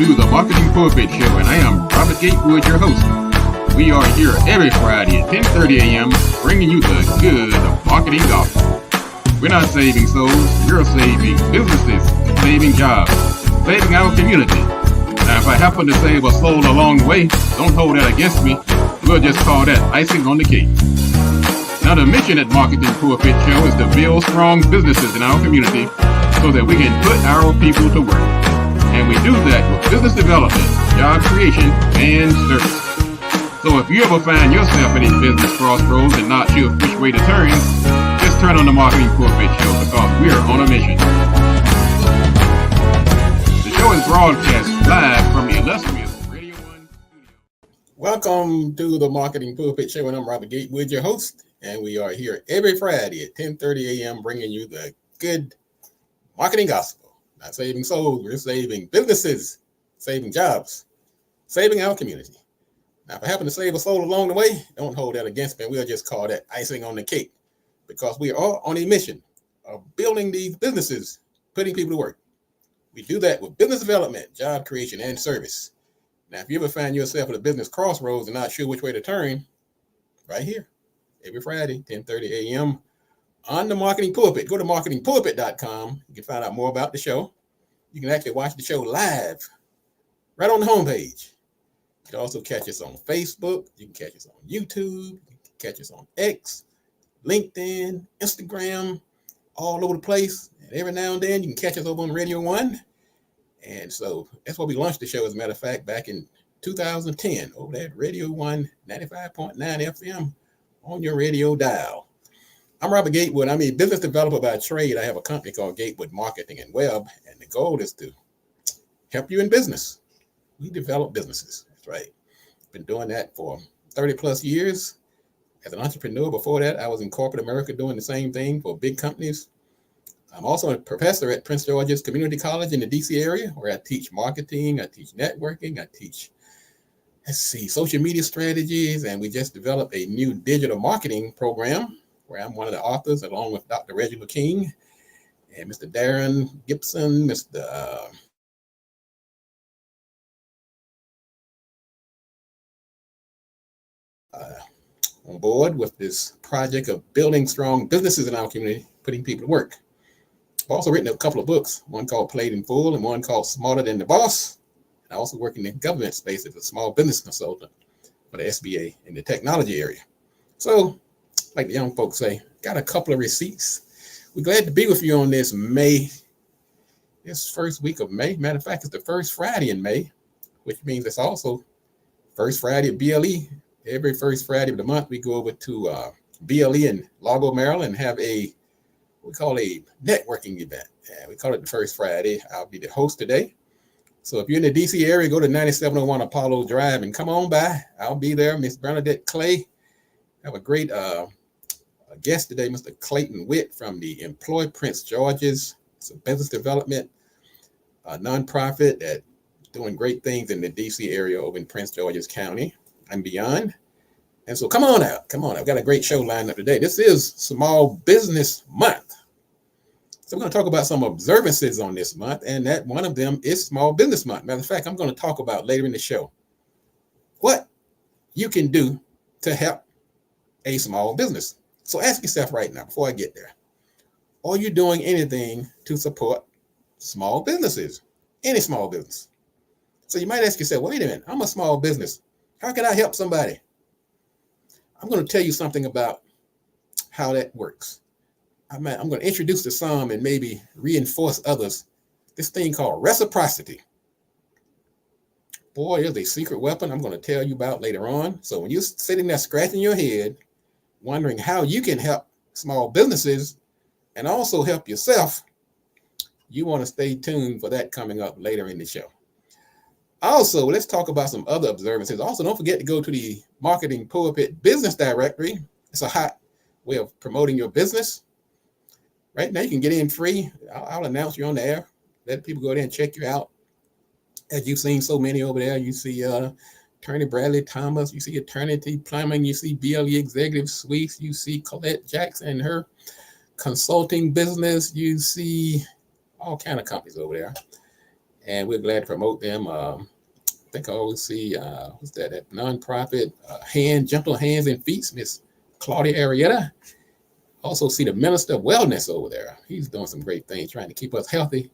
to the Marketing Pulpit Show, and I am Robert Gatewood, your host. We are here every Friday at 10:30 a.m. bringing you the good of marketing gospel. We're not saving souls, we're saving businesses, saving jobs, saving our community. Now, if I happen to save a soul along the way, don't hold that against me. We'll just call that icing on the cake. Now, the mission at Marketing Pulpit Show is to build strong businesses in our community so that we can put our people to work. And we do that with business development, job creation, and service. So if you ever find yourself in a business crossroads and not sure which way to turn, just turn on the Marketing Pulpit Show because we are on a mission. The show is broadcast live from the illustrious Radio 1 studio. Welcome to the Marketing Pulpit Show, and I'm Robert Gatewood, your host. And we are here every Friday at 10:30 a.m. bringing you the good marketing gospel. Not saving souls, we're saving businesses, saving jobs, saving our community. Now, if I happen to save a soul along the way, don't hold that against me. We'll just call that icing on the cake because we are all on a mission of building these businesses, putting people to work. We do that with business development, job creation, and service. Now, if you ever find yourself at a business crossroads and not sure which way to turn, right here, every Friday, 10:30 a.m., on the Marketing Pulpit. Go to marketingpulpit.com. You can find out more about the show. You can actually watch the show live right on the homepage. You can also catch us on Facebook. You can catch us on YouTube. You can catch us on X, LinkedIn, Instagram, all over the place. And every now and then you can catch us over on Radio 1. And so that's why we launched the show, as a matter of fact, back in 2010 over there at Radio 1, 95.9 FM on your radio dial. I'm Robert Gatewood. I'm a business developer by trade. I have a company called Gatewood Marketing and Web, and the goal is to help you in business. We develop businesses. That's right. Been doing that for 30 plus years. As an entrepreneur before that, I was in corporate America doing the same thing for big companies. I'm also a professor at Prince George's Community College in the DC area, where I teach marketing, I teach networking, I teach, social media strategies, and we just developed a new digital marketing program where I'm one of the authors, along with Dr. Reginald King and Mr. Darren Gibson, on board with this project of building strong businesses in our community, putting people to work. I've also written a couple of books, one called Played in Full and one called Smarter Than the Boss. I also work in the government space as a small business consultant for the SBA in the technology area. So, like the young folks say, got a couple of receipts. We're glad to be with you on this first week of May. Matter of fact, it's the first Friday in May, which means it's also first Friday of BLE. Every first Friday of the month, we go over to BLE in Largo, Maryland, and have we call a networking event. We call it the first Friday. I'll be the host today. So if you're in the DC area, go to 9701 Apollo Drive and come on by. I'll be there. Miss Bernadette Clay. Have a great guest today, Mr. Clayton Witt from the Employ Prince George's. It's a business development nonprofit that doing great things in the DC area over in Prince George's County and beyond. And so come on out. I've got a great show lined up today. This is Small Business Month. So we're going to talk about some observances on this month, and that one of them is Small Business Month. Matter of fact, I'm going to talk about later in the show what you can do to help a small business. So ask yourself right now, before I get there, are you doing anything to support small businesses? Any small business? So you might ask yourself, wait a minute, I'm a small business. How can I help somebody? I'm going to tell you something about how that works. I'm going to introduce to some and maybe reinforce others this thing called reciprocity. Boy, there's a secret weapon I'm going to tell you about later on. So when you're sitting there scratching your head, wondering how you can help small businesses and also help yourself, you want to stay tuned for that coming up later in the show. Also, let's talk about some other observances. Also, don't forget to go to the Marketing Pulpit Business Directory. It's a hot way of promoting your business. Right now, you can get in free. I'll announce you on the air. Let people go there and check you out. As you've seen so many over there, you see Attorney Bradley Thomas, you see Eternity Plumbing, you see BLE Executive Suites, you see Colette Jackson and her consulting business, you see all kind of companies over there. and we're glad to promote them. I think I always see what's that nonprofit Gentle Hands and Feet, Miss Claudia Arietta. Also see the Minister of Wellness over there. He's doing some great things, trying to keep us healthy.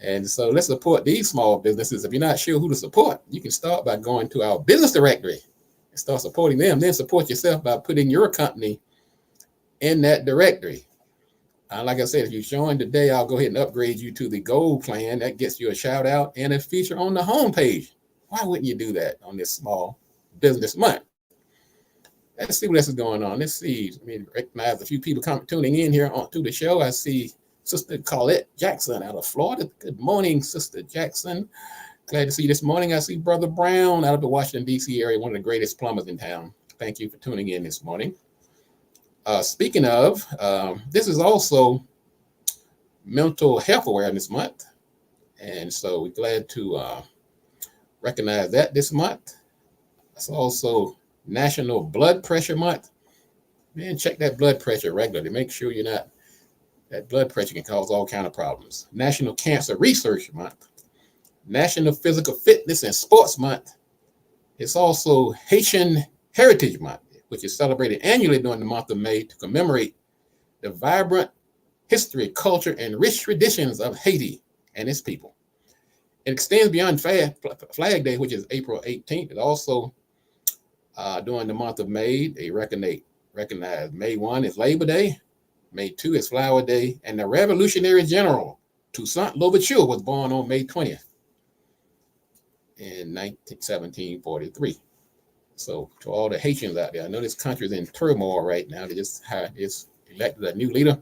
And so let's support these small businesses. If you're not sure who to support, you can start by going to our business directory and start supporting them. Then support yourself by putting your company in that directory. Like I said, if you join today, I'll go ahead and upgrade you to the gold plan. That gets you a shout out and a feature on the homepage. Why wouldn't you do that on this small business month? Let's see what else is going on. Let's see. I mean, recognize a few people tuning in here to the show. I see Sister Colette Jackson out of Florida. Good morning, Sister Jackson. Glad to see you this morning. I see Brother Brown out of the Washington, D.C. area, one of the greatest plumbers in town. Thank you for tuning in this morning. Speaking of, this is also Mental Health Awareness Month. And so we're glad to recognize that this month. It's also National Blood Pressure Month. Man, check that blood pressure regularly. Make sure you're not, that blood pressure can cause all kinds of problems. National Cancer Research Month. National Physical Fitness and Sports Month. It's also Haitian Heritage Month, which is celebrated annually during the month of May to commemorate the vibrant history, culture, and rich traditions of Haiti and its people. It extends beyond Flag Day, which is April 18th. It also, during the month of May, they recognize May 1 is Labor Day, May 2 is Flower Day, and the Revolutionary General Toussaint Louverture was born on May 20th in 1743. So to all the Haitians out there, I know this country is in turmoil right now. They just elected a new leader.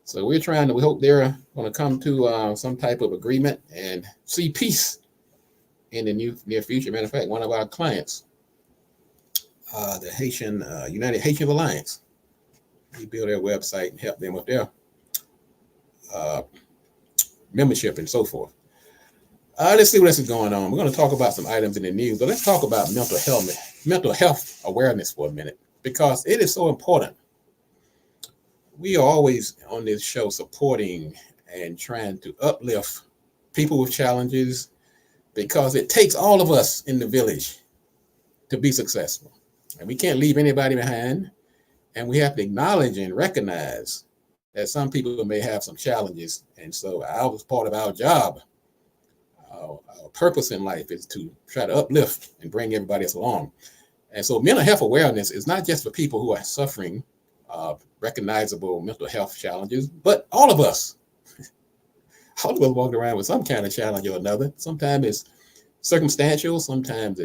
So we hope they're going to come to some type of agreement and see peace in the near future. Matter of fact, one of our clients, the Haitian United Haitian Alliance, we build their website and help them with their membership and so forth. Let's see what else is going on. We're going to talk about some items in the news, but let's talk about mental health awareness for a minute, because it is so important. We are always on this show supporting and trying to uplift people with challenges, because it takes all of us in the village to be successful. And we can't leave anybody behind. And we have to acknowledge and recognize that some people may have some challenges. And so part of our job, our purpose in life is to try to uplift and bring everybody else along. And so mental health awareness is not just for people who are suffering recognizable mental health challenges, but all of us. All of us walk around with some kind of challenge or another. Sometimes it's circumstantial, sometimes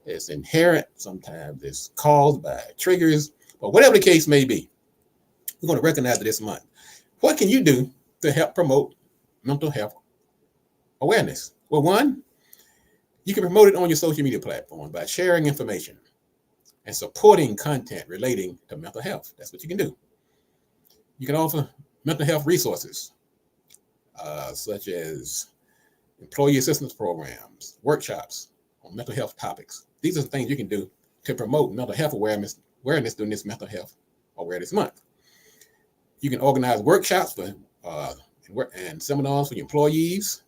it's inherent, sometimes it's caused by triggers, but whatever the case may be, we're going to recognize it this month. What can you do to help promote mental health awareness? Well, one, you can promote it on your social media platform by sharing information and supporting content relating to mental health. That's what you can do. You can offer mental health resources, such as employee assistance programs, workshops on mental health topics. These are the things you can do to promote mental health awareness during this Mental Health Awareness Month. You can organize workshops and seminars for your employees.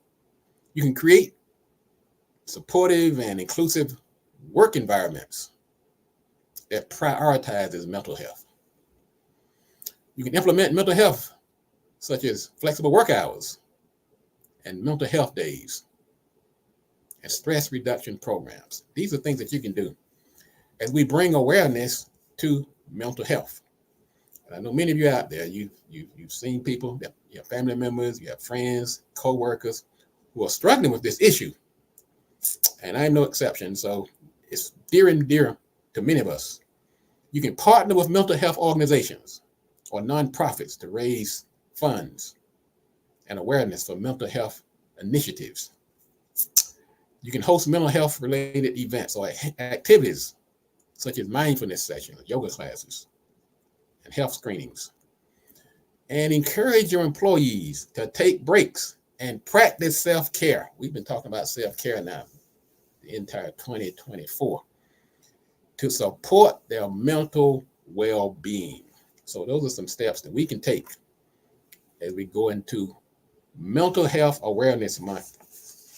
You can create supportive and inclusive work environments that prioritizes mental health. You can implement mental health, such as flexible work hours and mental health days and stress reduction programs. These are things that you can do as we bring awareness to mental health. And I know many of you out there, you've seen people, you have family members, you have friends, co-workers who are struggling with this issue. And I'm no exception. So it's dear and dear to many of us. You can partner with mental health organizations or nonprofits to raise funds and awareness for mental health initiatives. You can host mental health related events or activities such as mindfulness sessions, yoga classes, and health screenings. And encourage your employees to take breaks and practice self-care. We've been talking about self-care now the entire 2024 to support their mental well-being. So those are some steps that we can take as we go into Mental Health Awareness Month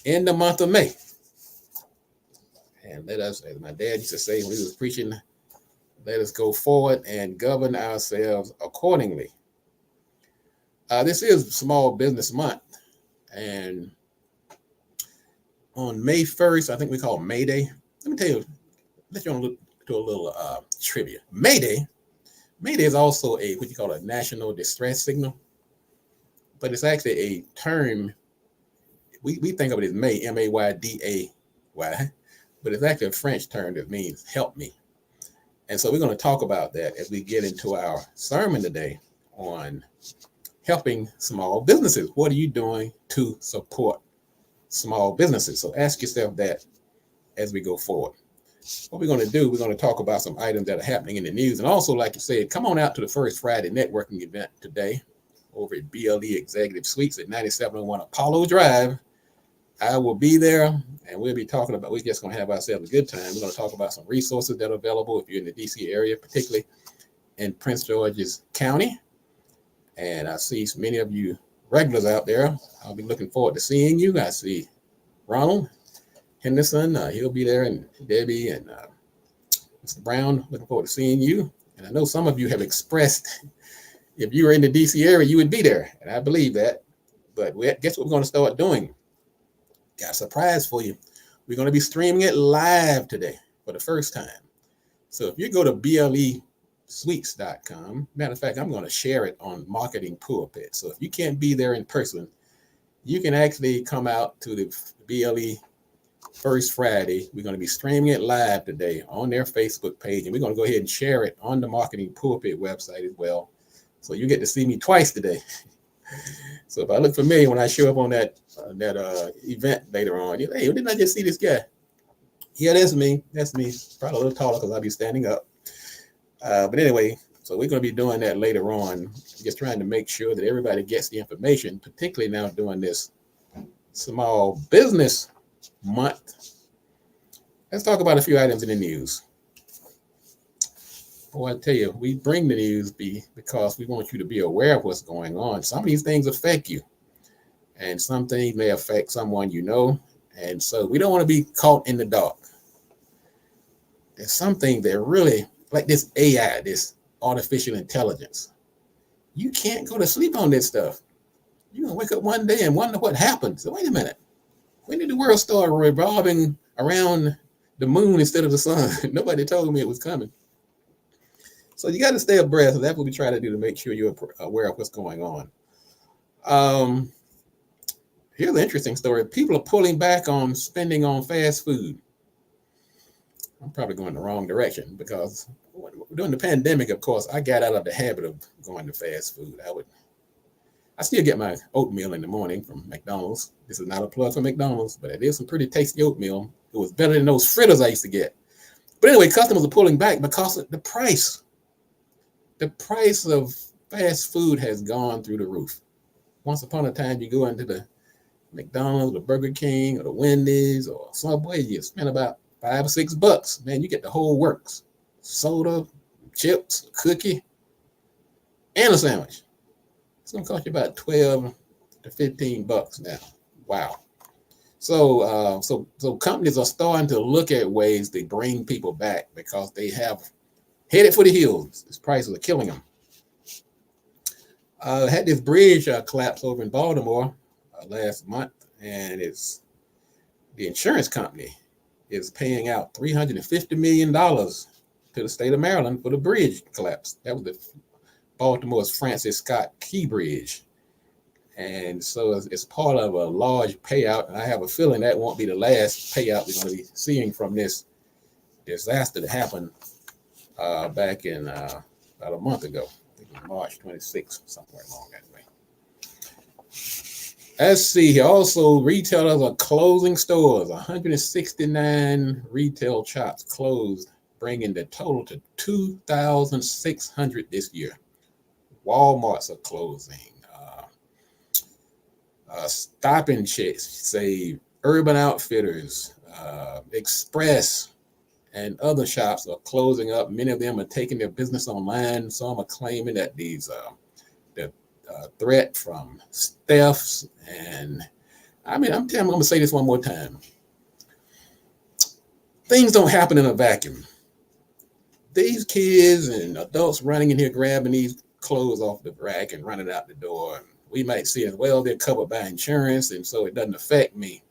in the month of May. And let us, as my dad used to say when he was preaching, let us go forward and govern ourselves accordingly. This is Small Business Month. And on May 1st, I think we call May Day. Let me tell you, let you on to a little trivia. May Day is also what you call a national distress signal, but it's actually a term. We think of it as May, M-A-Y-D-A-Y, but it's actually a French term that means help me. And so we're going to talk about that as we get into our sermon today on helping small businesses. What are you doing to support small businesses? So ask yourself that as we go forward. What we're going to do, we're going to talk about some items that are happening in the news. And also, like you said, come on out to the First Friday networking event today over at BLE Executive Suites at 9701 Apollo Drive. I will be there, and we'll be talking about, we're just going to have ourselves a good time. We're going to talk about some resources that are available if you're in the DC area, particularly in Prince George's County. And I see many of you regulars out there. I'll be looking forward to seeing you. I see Ronald Henderson, he'll be there, and Debbie and Mr. Brown, looking forward to seeing you. And I know some of you have expressed if you were in the DC area, you would be there, and I believe that. But guess what we're going to start doing? Got a surprise for you. We're going to be streaming it live today for the first time. So if you go to BLEsuites.com, matter of fact, I'm going to share it on Marketing Pulpit. So if you can't be there in person, you can actually come out to the BLE First Friday. We're going to be streaming it live today on their Facebook page, and we're going to go ahead and share it on the Marketing Pulpit website as well. So you get to see me twice today. So if I look familiar when I show up on that event later on, you hey, didn't I just see this guy? Yeah, that's me. That's me. Probably a little taller because I'll be standing up. But anyway, so we're going to be doing that later on. Just trying to make sure that everybody gets the information, particularly now during this Small Business Month. Let's talk about a few items in the news. Boy, I tell you, we bring the news because we want you to be aware of what's going on. Some of these things affect you, and some things may affect someone you know. And so we don't want to be caught in the dark. There's something that really, like this AI, this artificial intelligence. You can't go to sleep on this stuff. You're going to wake up one day and wonder what happened. So wait a minute. When did the world start revolving around the moon instead of the sun? Nobody told me it was coming. So you got to stay abreast. That's what we try to do to make sure you're aware of what's going on. Here's an interesting story. People are pulling back on spending on fast food. I'm probably going the wrong direction because during the pandemic, of course, I got out of the habit of going to fast food. I still get my oatmeal in the morning from McDonald's. This is not a plug for McDonald's, but it is some pretty tasty oatmeal. It was better than those fritters I used to get. But anyway, customers are pulling back because of the price. The price of fast food has gone through the roof. Once upon a time, you go into the McDonald's, or Burger King, or the Wendy's, or Subway, you spend about $5 or $6. Man, you get the whole works. Soda, chips, cookie, and a sandwich. It's going to cost you about $12 to $15 now. Wow. So companies are starting to look at ways to bring people back because they have headed for the hills. These prices are killing them. Had this bridge collapse over in Baltimore last month, and the insurance company is paying out $350 million to the state of Maryland for the bridge collapse. That was the Baltimore's Francis Scott Key Bridge. And so it's part of a large payout, and I have a feeling that won't be the last payout we're going to be seeing from this disaster that happened back in about a month ago. I think it was March 26th, somewhere along that way. Let's see here. Also, retailers are closing stores. 169 retail shops closed, bringing the total to 2,600 this year. Walmarts are closing. Stop and Shop, say Urban Outfitters, Express, and other shops are closing up. Many of them are taking their business online. Some are claiming that the threat from thefts and I'm going to say this one more time. Things don't happen in a vacuum. These kids and adults running in here grabbing these clothes off the rack and running out the door. We might see as well they're covered by insurance, and so it doesn't affect me.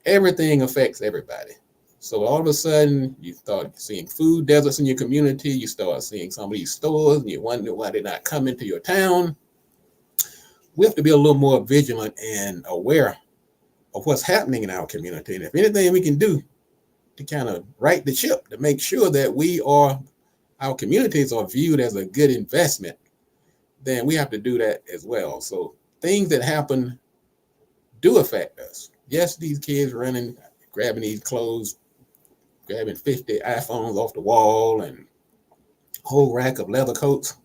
Everything affects everybody. So all of a sudden, you start seeing food deserts in your community. You start seeing some of these stores, and you wonder why they're not coming to your town. We have to be a little more vigilant and aware of what's happening in our community. And if anything we can do to kind of right the ship, to make sure that our communities are viewed as a good investment, then we have to do that as well. So things that happen do affect us. Yes, these kids running, grabbing these clothes, grabbing 50 iPhones off the wall and a whole rack of leather coats,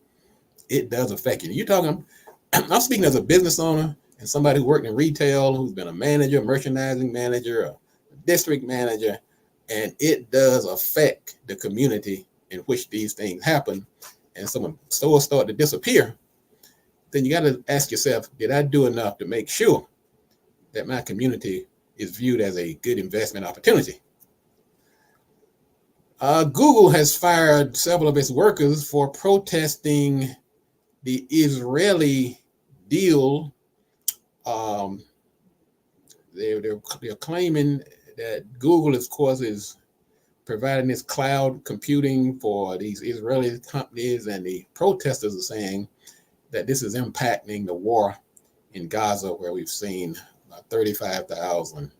it does affect you. I'm speaking as a business owner and somebody who worked in retail, who's been a manager, merchandising manager, a district manager, and it does affect the community in which these things happen. And so when stores start to disappear, then you got to ask yourself, did I do enough to make sure that my community is viewed as a good investment opportunity? Google has fired several of its workers for protesting the Israeli deal. They're claiming that Google, of course, is providing this cloud computing for these Israeli companies, and the protesters are saying that this is impacting the war in Gaza, where we've seen 35,000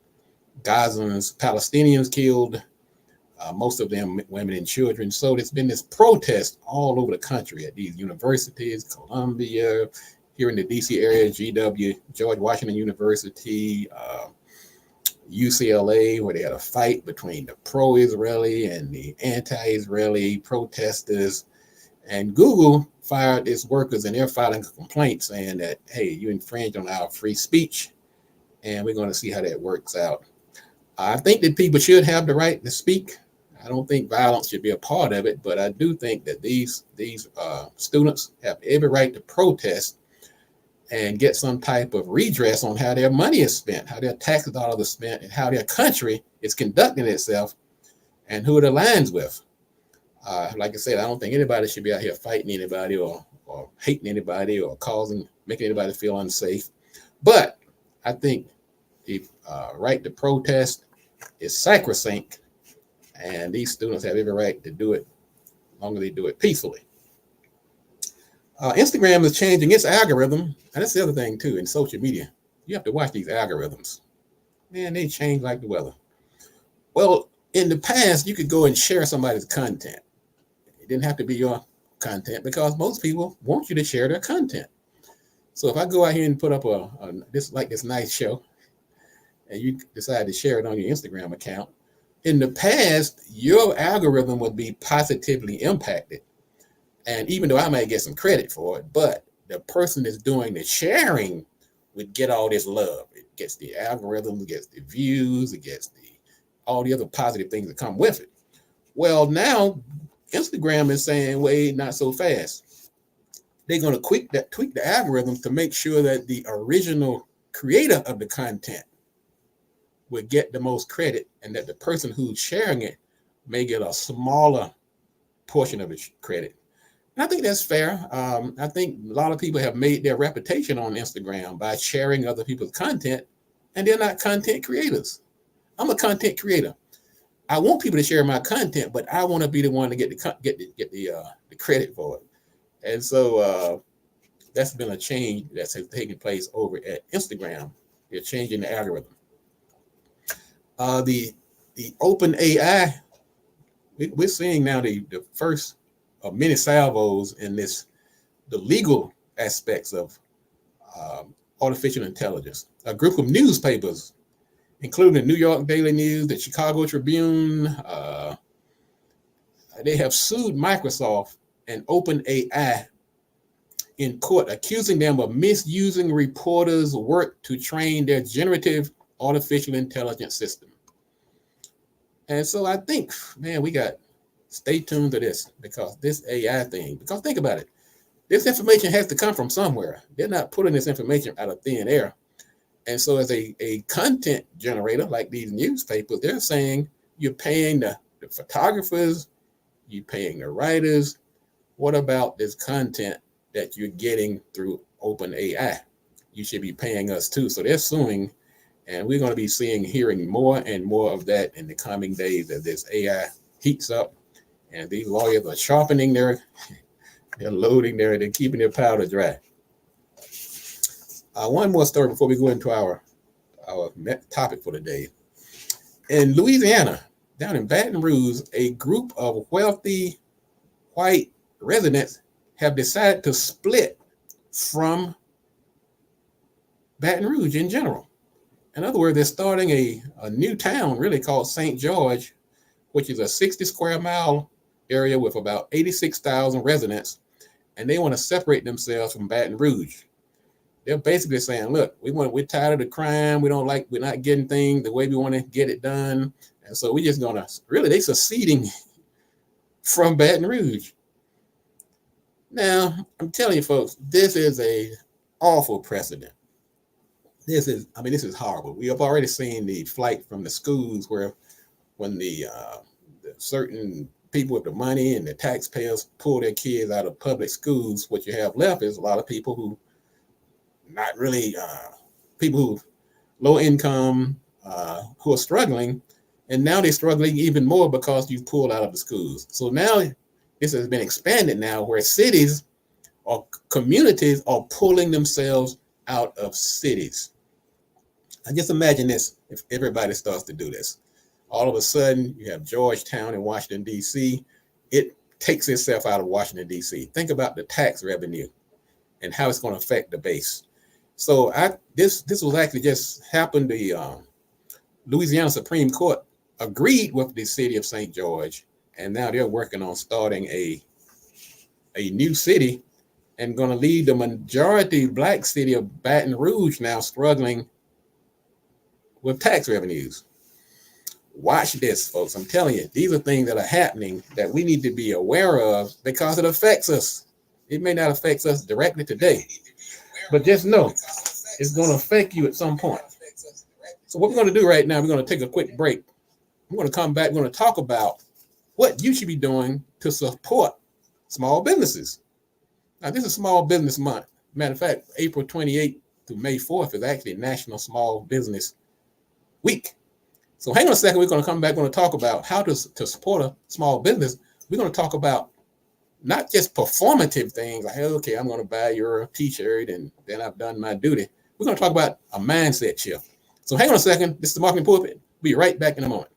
Gazans, Palestinians killed, most of them women and children. So there's been this protest all over the country at these universities, Columbia, here in the DC area, GW, George Washington University, UCLA, where they had a fight between the pro-Israeli and the anti-Israeli protesters. And Google fired its workers, and they're filing a complaint saying that, hey, you infringed on our free speech, and we're going to see how that works out. I think that people should have the right to speak. I don't think violence should be a part of it, but I do think that these students have every right to protest and get some type of redress on how their money is spent, how their tax dollars are spent, and how their country is conducting itself, and who it aligns with. Like I said, I don't think anybody should be out here fighting anybody or hating anybody or making anybody feel unsafe. But I think the right to protest is sacrosanct, and these students have every right to do it as long as they do it peacefully. Instagram is changing its algorithm, and that's the other thing too in social media. You have to watch these algorithms. Man, they change like the weather. Well, in the past, you could go and share somebody's content. It didn't have to be your content because most people want you to share their content. So if I go out here and put up this nice show, and you decide to share it on your Instagram account, in the past, your algorithm would be positively impacted. And even though I might get some credit for it, but the person that's doing the sharing would get all this love. It gets the algorithm, it gets the views, it gets all the other positive things that come with it. Well, now Instagram is saying, wait, not so fast. They're going to tweak the algorithm to make sure that the original creator of the content would get the most credit, and that the person who's sharing it may get a smaller portion of the credit. And I think that's fair. I think a lot of people have made their reputation on Instagram by sharing other people's content, and they're not content creators. I'm a content creator. I want people to share my content, but I want to be the one to get the credit for it. And so that's been a change that's taking place over at Instagram. They're changing the algorithm. The OpenAI, we're seeing now the first of many salvos in the legal aspects of artificial intelligence. A group of newspapers, including the New York Daily News, the Chicago Tribune, they have sued Microsoft and OpenAI in court, accusing them of misusing reporters' work to train their generative artificial intelligence system. And so I think, man, we got stay tuned to this, because this AI thing, because think about it, this information has to come from somewhere. They're not pulling this information out of thin air. And so as a content generator, like these newspapers, they're saying you're paying the photographers, you're paying the writers. What about this content that you're getting through OpenAI? You should be paying us too. So they're suing, and we're going to be hearing more and more of that in the coming days as this AI heats up, and these lawyers are sharpening they're loading they're keeping their powder dry. One more story before we go into our topic for the day. In Louisiana, down in Baton Rouge, a group of wealthy white residents have decided to split from Baton Rouge in general. In other words, they're starting a new town really called St. George, which is a 60 square mile area with about 86,000 residents, and they want to separate themselves from Baton Rouge. They're basically saying, look, we're tired of the crime. We're not getting things the way we want to get it done. And so we're just going to, really, they're seceding from Baton Rouge. Now, I'm telling you, folks, this is a awful precedent. This is horrible. We have already seen the flight from the schools where when the certain people with the money and the taxpayers pull their kids out of public schools, what you have left is a lot of people who not really people who low income, who are struggling, and now they're struggling even more because you pulled out of the schools. So now this has been expanded now where cities or communities are pulling themselves out of cities. I just imagine this, if everybody starts to do this. All of a sudden, you have Georgetown in Washington, D.C. It takes itself out of Washington, D.C. Think about the tax revenue and how it's going to affect the base. So this was actually just happened. The Louisiana Supreme Court agreed with the city of St. George, and now they're working on starting a new city and going to leave the majority Black city of Baton Rouge now struggling with tax revenues. Watch this, folks. I'm telling you, these are things that are happening that we need to be aware of because it affects us. It may not affect us directly today, but just know it's going to affect you at some point. So what we're going to do right now, we're going to take a quick break. We're going to come back. We're going to talk about what you should be doing to support small businesses. Now, this is Small Business Month. Matter of fact, April 28th to May 4th is actually National Small Business Week. So hang on a second. We're going to come back. We're going to talk about how to support a small business. We're going to talk about not just performative things like, okay, I'm going to buy your t-shirt and then I've done my duty. We're going to talk about a mindset shift. So hang on a second. This is the Marketing Pulpit. Be right back in a moment.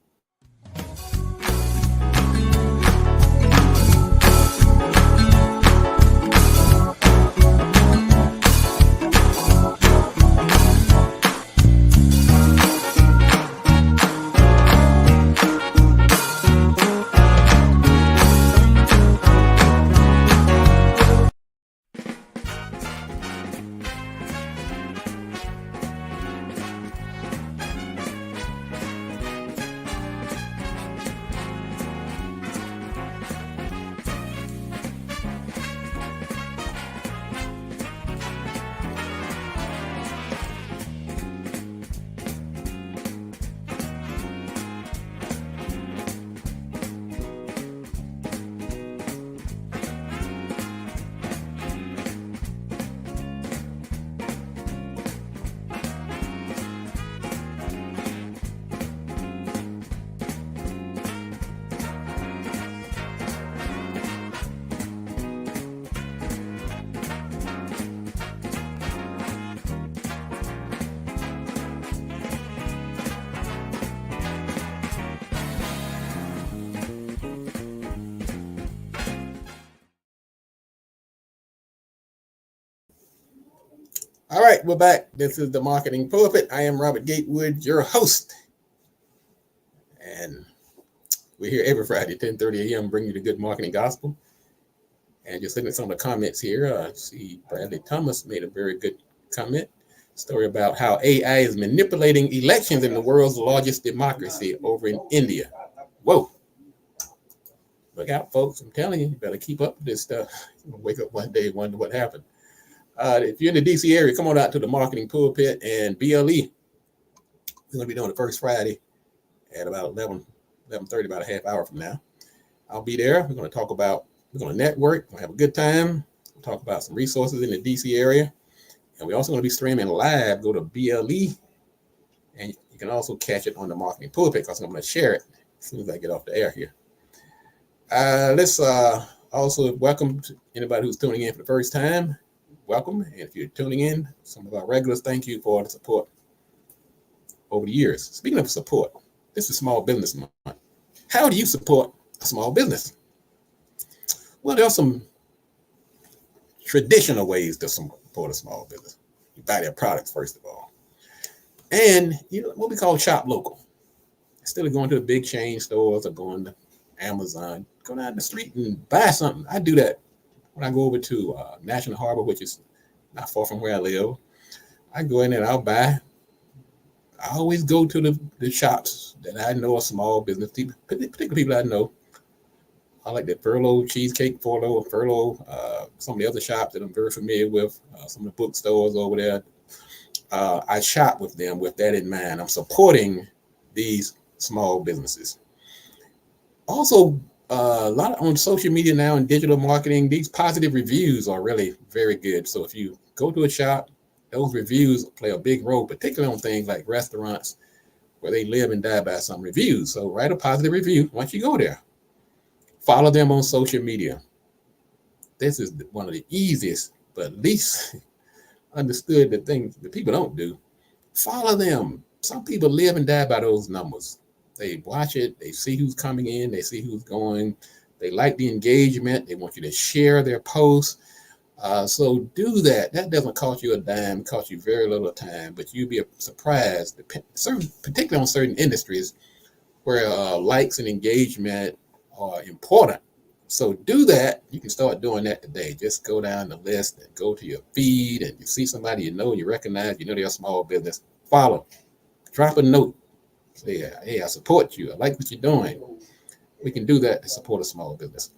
All right, we're back. This is the Marketing Pulpit. I am Robert Gatewood, your host. And we're here every Friday, 10:30 a.m., bringing you the good marketing gospel. And just looking at some of the comments here, see Bradley Thomas made a very good comment. Story about how AI is manipulating elections in the world's largest democracy over in India. Whoa. Look out, folks. I'm telling you, you better keep up with this stuff. You'll wake up one day and wonder what happened. If you're in the DC area, come on out to the Marketing Pulpit and BLE. We're going to be doing the first Friday at about 11:30, about a half hour from now. I'll be there. We're going to network. We'll have a good time. We'll talk about some resources in the DC area. And we're also going to be streaming live. Go to BLE. And you can also catch it on the Marketing Pulpit because I'm going to share it as soon as I get off the air here. Let's also welcome anybody who's tuning in for the first time. Welcome. And if you're tuning in, some of our regulars, thank you for the support over the years. Speaking of support, this is Small Business Month. How do you support a small business? Well, there are some traditional ways to support a small business. You buy their products, first of all. And what we call shop local. Instead of going to the big chain stores or going to Amazon, go down the street and buy something. I do that when I go over to National Harbor, which is not far from where I live. I go in there and I'll buy. I always go to the shops that I know are small business, particularly people I know. I like that Furlough Cheesecake, Furlough, some of the other shops that I'm very familiar with, some of the bookstores over there. I shop with them with that in mind. I'm supporting these small businesses. Also, a lot on social media now and digital marketing, these positive reviews are really very good. So if you go to a shop, those reviews play a big role, particularly on things like restaurants where they live and die by some reviews. So write a positive review once you go there. Follow them on social media. This is one of the easiest, but least understood the things that people don't do. Follow them. Some people live and die by those numbers. They watch it. They see who's coming in. They see who's going. They like the engagement. They want you to share their posts. So do that. That doesn't cost you a dime. It costs you very little time, but you'll be surprised, particularly on certain industries where likes and engagement are important. So do that. You can start doing that today. Just go down the list and go to your feed, and you see somebody you recognize, they're a small business. Follow. Drop a note. Say, hey, I support you. I like what you're doing. We can do that to support a small business.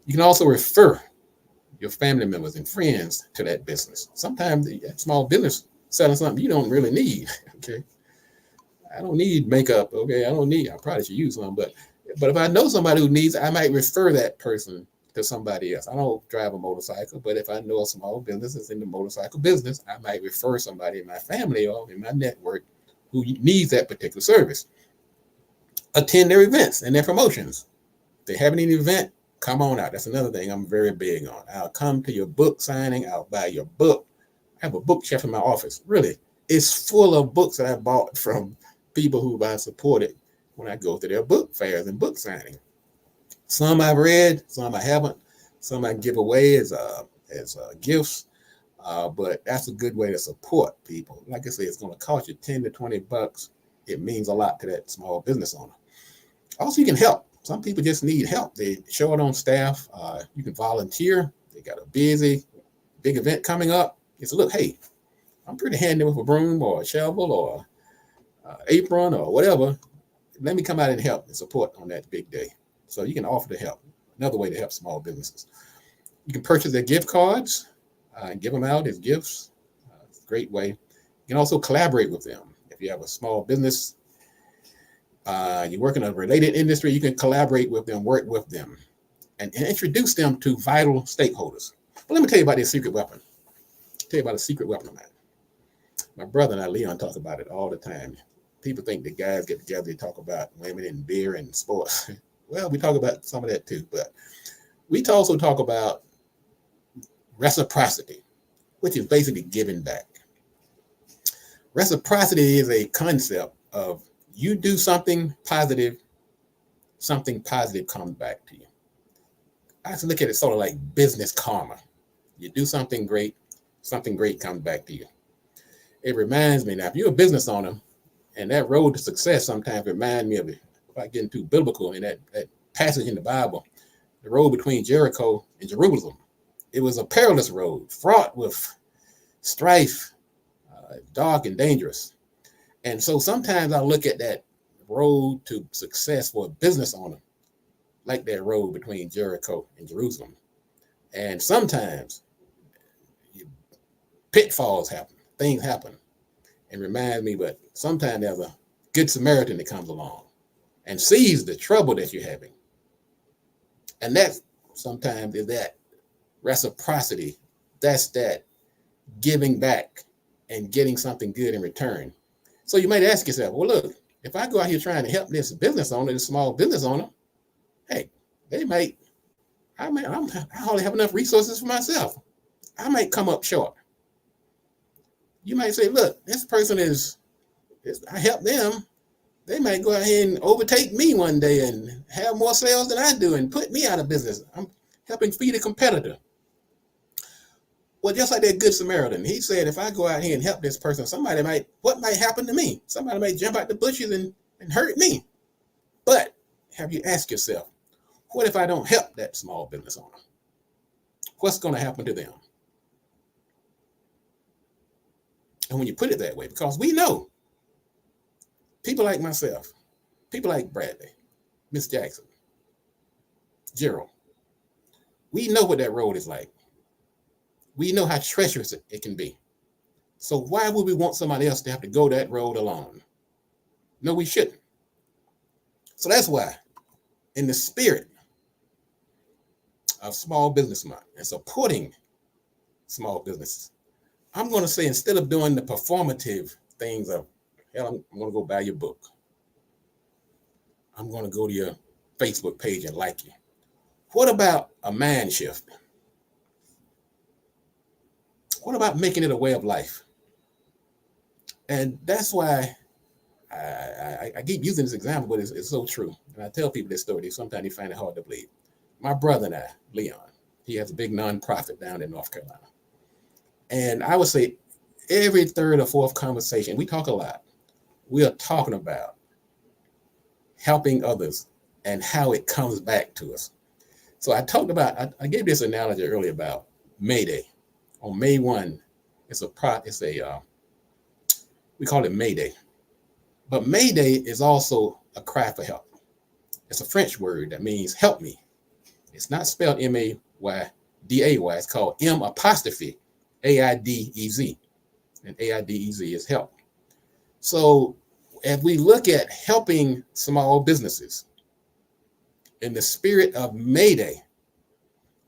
You can also refer your family members and friends to that business. Sometimes the small business selling something you don't really need. Okay. I don't need makeup. Okay. I probably should use some, but if I know somebody who needs it, I might refer that person to somebody else. I don't drive a motorcycle, but if I know a small business that's in the motorcycle business, I might refer somebody in my family or in my network who needs that particular service. Attend their events and their promotions. If they have any event, come on out. That's another thing I'm very big on. I'll come to your book signing. I'll buy your book. I have a bookshelf in my office. Really, it's full of books that I bought from people who I supported when I go to their book fairs and book signing. Some I've read, some I haven't. Some I give away as gifts. But that's a good way to support people. Like I say, it's going to cost you $10 to $20. It means a lot to that small business owner. Also, you can help. Some people just need help. They show it on staff. You can volunteer. They got a big event coming up. It's look, hey, I'm pretty handy with a broom or a shovel or apron or whatever. Let me come out and help and support on that big day. So you can offer to help. Another way to help small businesses. You can purchase their gift cards and give them out as gifts. It's a great way. You can also collaborate with them. If you have a small business, you work in a related industry, you can collaborate with them, work with them, and introduce them to vital stakeholders. But let me tell you about this secret weapon. I'll tell you about a secret weapon of mine. My brother and I, Leon, talk about it all the time. People think the guys get together and talk about women and beer and sports. Well, we talk about some of that too, but we also talk about reciprocity, which is basically giving back. Reciprocity is a concept of you do something positive comes back to you. I just look at it sort of like business karma. You do something great comes back to you. It reminds me now, if you're a business owner, and that road to success sometimes reminds me of it, without getting too biblical, in that passage in the Bible, the road between Jericho and Jerusalem. It was a perilous road, fraught with strife, dark and dangerous. And so sometimes I look at that road to success for a business owner like that road between Jericho and Jerusalem. And sometimes pitfalls happen, things happen, and remind me, but sometimes there's a good Samaritan that comes along and sees the trouble that you're having. And that sometimes is that reciprocity. That's that giving back and getting something good in return. So you might ask yourself, well, look, if I go out here trying to help this business owner, this small business owner, hey, I hardly have enough resources for myself. I might come up short. You might say, look, this person I help them. They might go ahead and overtake me one day and have more sales than I do and put me out of business. I'm helping feed a competitor. Well, just like that Good Samaritan, he said, if I go out here and help this person, what might happen to me? Somebody might jump out the bushes and hurt me. But have you asked yourself, what if I don't help that small business owner? What's going to happen to them? And when you put it that way, because we know people like myself, people like Bradley, Miss Jackson, Gerald, we know what that road is like. We know how treacherous it can be. So why would we want somebody else to have to go that road alone? No, we shouldn't. So that's why, in the spirit of Small Business Month and supporting small businesses, I'm going to say, instead of doing the performative things of, hell, I'm going to go buy your book. I'm going to go to your Facebook page and like you. What about a mind shift? What about making it a way of life? And that's why I keep using this example, but it's so true. And I tell people this story. Sometimes they find it hard to believe. My brother and I, Leon, he has a big nonprofit down in North Carolina. And I would say every third or fourth conversation, we talk a lot. We are talking about helping others and how it comes back to us. So I gave this analogy earlier about May Day. On May 1, we call it May Day. But May Day is also a cry for help. It's a French word that means help me. It's not spelled M-A-Y-D-A-Y. It's called M''AIDEZ. And AIDEZ is help. So as we look at helping small businesses in the spirit of May Day,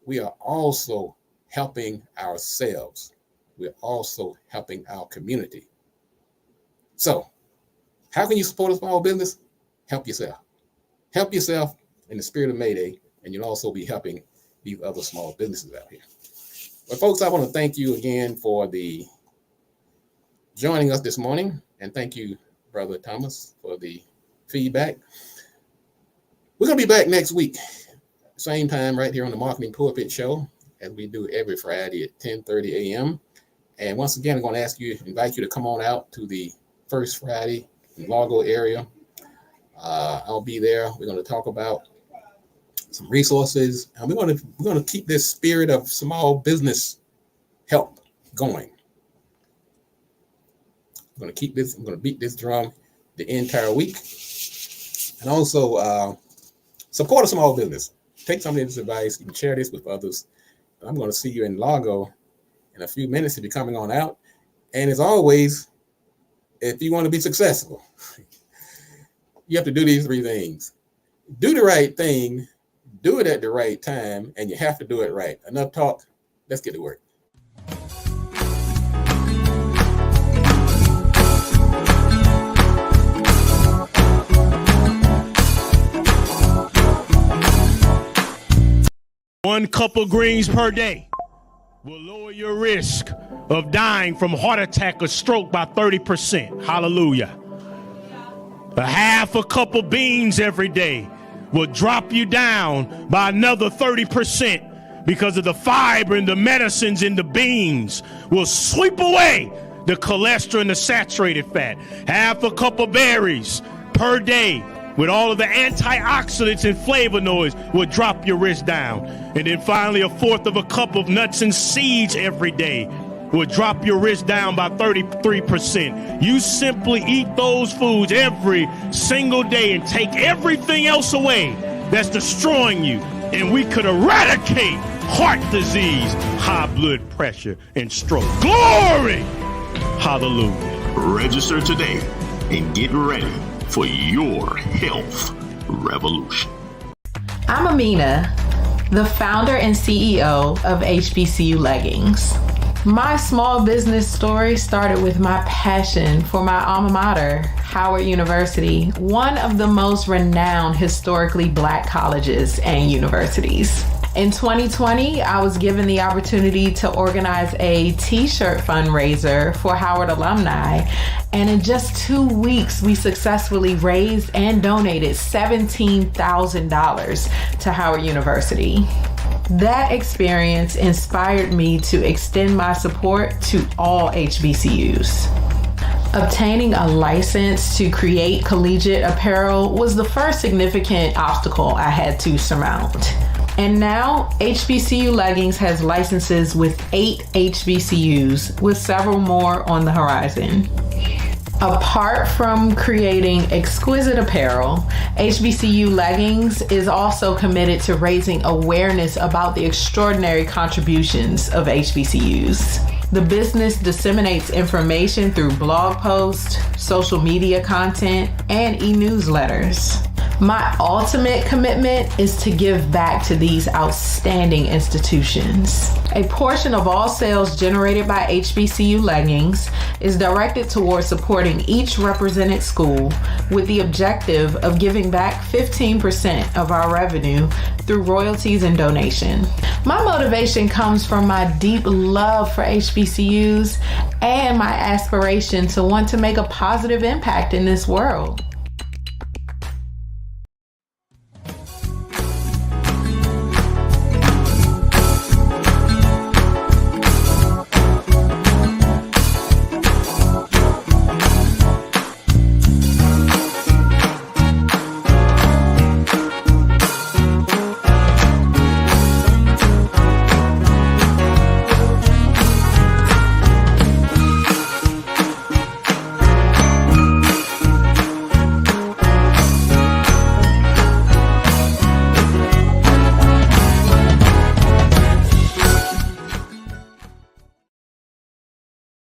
we are also helping ourselves. We're also helping our community. So how can you support a small business? Help yourself. Help yourself in the spirit of May Day, and you'll also be helping these other small businesses out here. Well, folks, I want to thank you again for joining us this morning, and thank you, Brother Thomas, for the feedback. We're going to be back next week, same time right here on the Marketing Pulpit Show, as we do every Friday at 10:30 a.m. And once again, I'm going to invite you to come on out to the first Friday in Largo area. I'll be there. We're going to talk about some resources, and we're going to keep this spirit of small business help going. I'm going to beat this drum the entire week, and also support a small business. Take some of this advice. You can share this with others. I'm going to see you in Largo in a few minutes if you're coming on out. And as always, if you want to be successful, you have to do these three things. Do the right thing, do it at the right time, and you have to do it right. Enough talk. Let's get to work. One cup of greens per day will lower your risk of dying from heart attack or stroke by 30%. Hallelujah. A half a cup of beans every day will drop you down by another 30% because of the fiber and the medicines in the beans will sweep away the cholesterol and the saturated fat. Half a cup of berries per day with all of the antioxidants and flavonoids will drop your risk down. And then finally, a fourth of a cup of nuts and seeds every day will drop your risk down by 33%. You simply eat those foods every single day and take everything else away that's destroying you. And we could eradicate heart disease, high blood pressure, and stroke. Glory! Hallelujah. Register today and get ready for your health revolution. I'm Amina, the founder and CEO of HBCU Leggings. My small business story started with my passion for my alma mater, Howard University, one of the most renowned historically Black colleges and universities. In 2020, I was given the opportunity to organize a t-shirt fundraiser for Howard alumni, and in just 2 weeks, we successfully raised and donated $17,000 to Howard University. That experience inspired me to extend my support to all HBCUs. Obtaining a license to create collegiate apparel was the first significant obstacle I had to surmount. And now, HBCU Leggings has licenses with 8 HBCUs, with several more on the horizon. Apart from creating exquisite apparel, HBCU Leggings is also committed to raising awareness about the extraordinary contributions of HBCUs. The business disseminates information through blog posts, social media content, and e-newsletters. My ultimate commitment is to give back to these outstanding institutions. A portion of all sales generated by HBCU Leggings is directed towards supporting each represented school with the objective of giving back 15% of our revenue through royalties and donation. My motivation comes from my deep love for HBCUs and my aspiration to want to make a positive impact in this world.